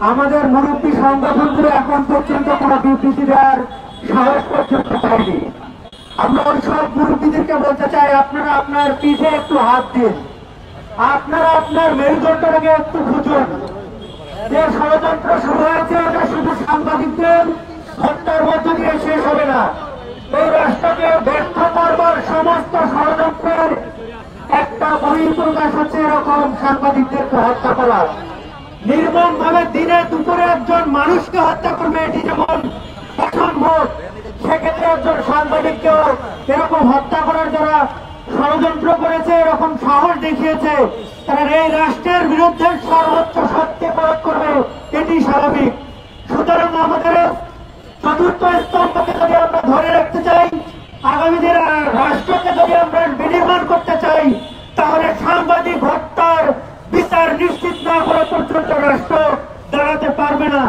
আমাদের মুরব্বী সংগঠনগুলো এখন পর্যন্ত কোনো বিবৃতি দেওয়ার সাহস পর্যন্ত পায়নি। আমরা ওই সব মুরব্বীদেরকে বলতে চাই, আপনারা আপনার পিঠে একটু হাত দিন, আপনারা আপনার মেরুদণ্ডটাকে একটু খুঁজুন। যে ষড়যন্ত্র শুরু হয়েছে এটা শুধু সাংবাদিকদের হত্যার মধ্য দিয়ে শেষ হবে না। এই রাষ্ট্রকে ব্যর্থ করবার সমস্ত ষড়যন্ত্রের একটা বহিঃপ্রকাশ হচ্ছে এরকম সাংবাদিকদেরকে হত্যা করা। নির্মম ভাবে দিনে দুপুরে একজন মানুষকে হত্যা করবে, এটি যেমন অসম্ভব, সেক্ষেত্রে একজন সাংবাদিককেও এরকম হত্যা করার যারা ষড়যন্ত্র করেছে, এরকম সাহস দেখিয়েছে, তারা এই রাষ্ট্রের বিরুদ্ধে সর্বোচ্চ শক্তি প্রয়োগ করবে, এটি স্বাভাবিক। সুতরাং আমাদের চতুর্থ স্তম্ভকে যদি আমরা ধরে রাখতে চাই, আগামী দিনে রাষ্ট্রকে যদি আমরা বিনির্মাণ করতে চাই, তাহলে সাংবাদিক হত্যার বিচার নিশ্চিত না করা পর্যন্ত রাষ্ট্র দাঁড়াতে পারবে না।